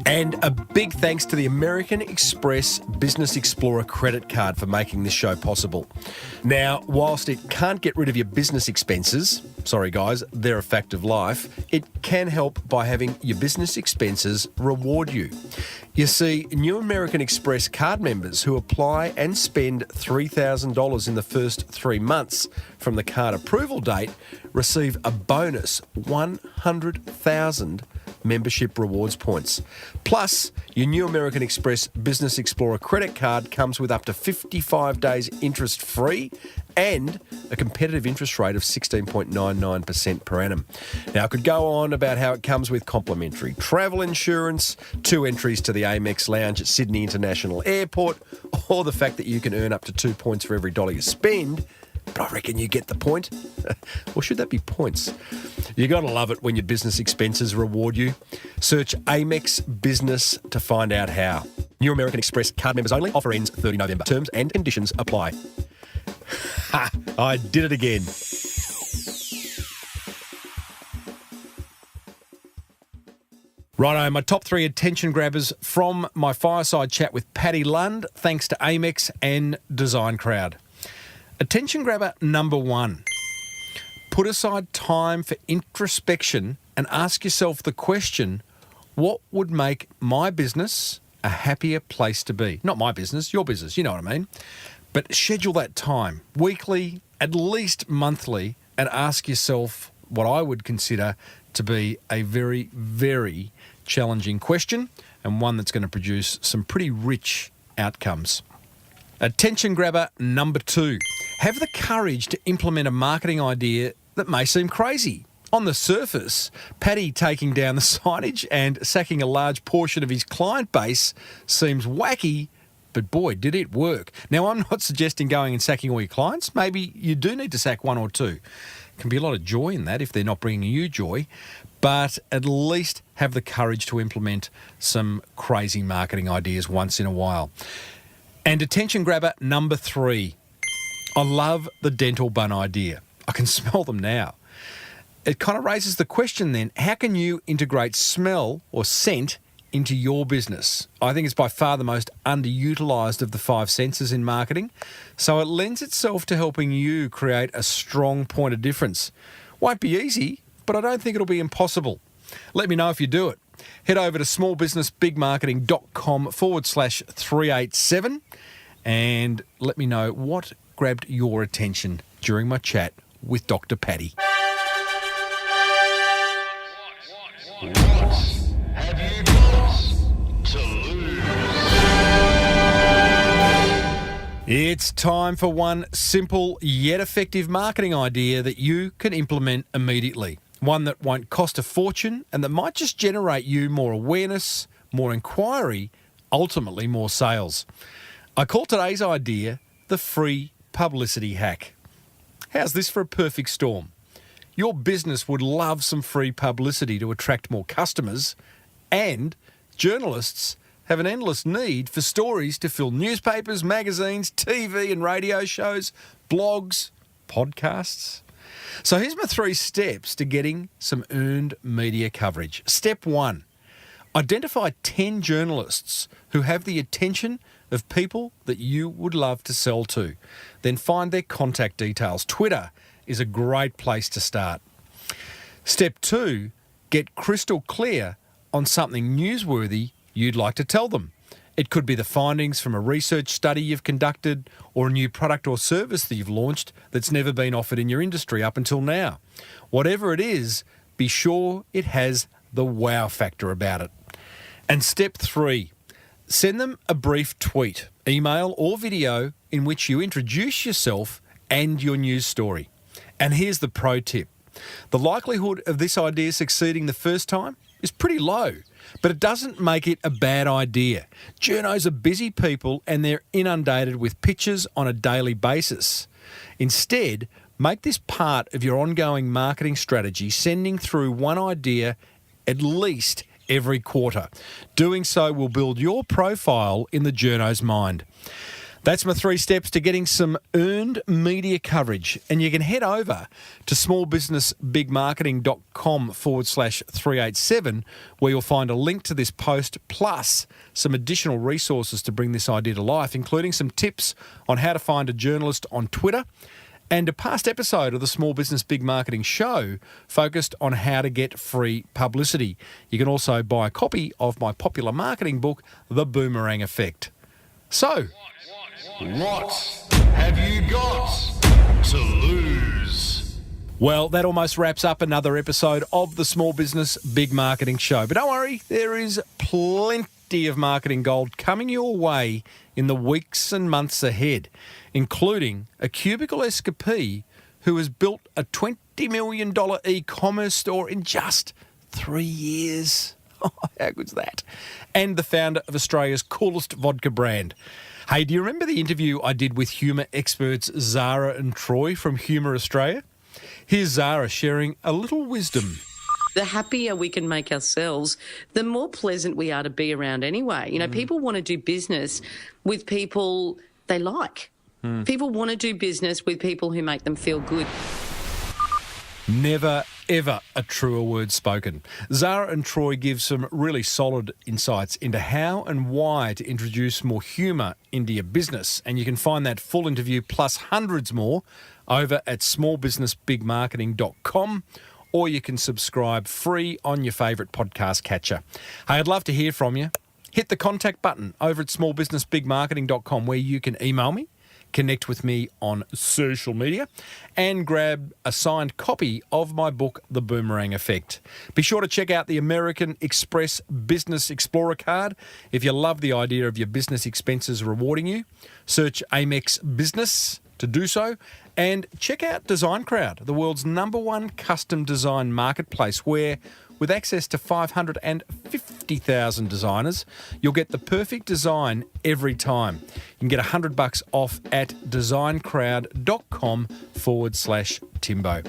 And a big thanks to the American Express Business Explorer credit card for making this show possible. Now, whilst it can't get rid of your business expenses, sorry guys, they're a fact of life, it can help by having your business expenses reward you. You see, new American Express card members who apply and spend $3,000 in the first 3 months from the card approval date receive a bonus 100,000 membership rewards points. Plus, your new American Express Business Explorer credit card comes with up to 55 days interest free and a competitive interest rate of 16.99% per annum. Now, I could go on about how it comes with complimentary travel insurance, 2 entries to the Amex Lounge at Sydney International Airport, or the fact that you can earn up to 2 points for every dollar you spend. But I reckon you get the point. Or should that be points? You got to love it when your business expenses reward you. Search Amex Business to find out how. New American Express card members only. Offer ends 30 November. Terms and conditions apply. Ha! I did it again. Righto, my top 3 attention grabbers from my fireside chat with Paddi Lund, thanks to Amex and Design Crowd. Attention grabber number 1. Put aside time for introspection and ask yourself the question, what would make my business a happier place to be? Not my business, your business, you know what I mean. But schedule that time, weekly, at least monthly, and ask yourself, what I would consider to be a very, very challenging question, and one that's going to produce some pretty rich outcomes. Attention grabber number 2. Have the courage to implement a marketing idea that may seem crazy. On the surface, Paddy taking down the signage and sacking a large portion of his client base seems wacky, but boy, did it work. Now, I'm not suggesting going and sacking all your clients. Maybe you do need to sack one or two. Can be a lot of joy in that if they're not bringing you joy, but at least have the courage to implement some crazy marketing ideas once in a while. And attention grabber number 3. I love the dental bun idea. I can smell them now. It kind of raises the question then, how can you integrate smell or scent into your business? I think it's by far the most underutilised of the 5 senses in marketing, so it lends itself to helping you create a strong point of difference. Won't be easy, but I don't think it'll be impossible. Let me know if you do it. Head over to smallbusinessbigmarketing.com/387 and let me know what grabbed your attention during my chat with Dr. Paddi. What have you got to lose? It's time for one simple yet effective marketing idea that you can implement immediately. One that won't cost a fortune and that might just generate you more awareness, more inquiry, ultimately more sales. I call today's idea the free publicity hack. How's this for a perfect storm? Your business would love some free publicity to attract more customers, and journalists have an endless need for stories to fill newspapers, magazines, TV and radio shows, blogs, podcasts. So here's my 3 steps to getting some earned media coverage. Step 1, identify 10 journalists who have the attention of people that you would love to sell to. Then find their contact details. Twitter is a great place to start. Step 2, get crystal clear on something newsworthy you'd like to tell them. It could be the findings from a research study you've conducted or a new product or service that you've launched that's never been offered in your industry up until now. Whatever it is, be sure it has the wow factor about it. And step 3, send them a brief tweet, email or video in which you introduce yourself and your news story. And here's the pro tip. The likelihood of this idea succeeding the first time is pretty low, but it doesn't make it a bad idea. Journos are busy people and they're inundated with pictures on a daily basis. Instead, make this part of your ongoing marketing strategy, sending through one idea at least every quarter. Doing so will build your profile in the journo's mind. That's my 3 steps to getting some earned media coverage. And you can head over to smallbusinessbigmarketing.com/387 where you'll find a link to this post plus some additional resources to bring this idea to life, including some tips on how to find a journalist on Twitter and a past episode of the Small Business Big Marketing Show focused on how to get free publicity. You can also buy a copy of my popular marketing book, The Boomerang Effect. So, What have you got to lose? well, that almost wraps up another episode of the Small Business Big Marketing Show. But don't worry, there is plenty of marketing gold coming your way in the weeks and months ahead, including a cubicle escapee who has built a $20 million e-commerce store in just 3 years. Oh, how good's that? And the founder of Australia's coolest vodka brand. Hey, do you remember the interview I did with humour experts Zara and Troy from Humour Australia? Here's Zara sharing a little wisdom. The happier we can make ourselves, the more pleasant we are to be around anyway. You know, people want to do business with people they like. People want to do business with people who make them feel good. Never, ever a truer word spoken. Zara and Troy give some really solid insights into how and why to introduce more humour into your business. And you can find that full interview plus hundreds more over at smallbusinessbigmarketing.com, or you can subscribe free on your favourite podcast catcher. Hey, I'd love to hear from you. Hit the contact button over at smallbusinessbigmarketing.com where you can email me, connect with me on social media, and grab a signed copy of my book, The Boomerang Effect. Be sure to check out the American Express Business Explorer card if you love the idea of your business expenses rewarding you. Search Amex Business to do so, and check out Design Crowd, the world's #1 custom design marketplace, where with access to 550,000 designers, you'll get the perfect design every time. You can get $100 off at designcrowd.com/Timbo.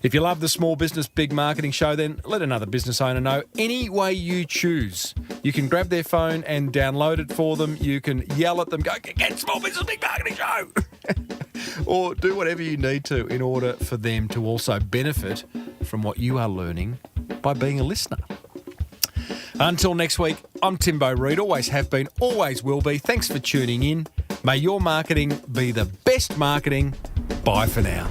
If you love the Small Business Big Marketing Show, then let another business owner know any way you choose. You can grab their phone and download it for them. You can yell at them, go, get Small Business Big Marketing Show! Or do whatever you need to in order for them to also benefit from what you are learning by being a listener. Until next week, I'm Timbo Reid, always have been, always will be. Thanks for tuning in. May your marketing be the best marketing. Bye for now.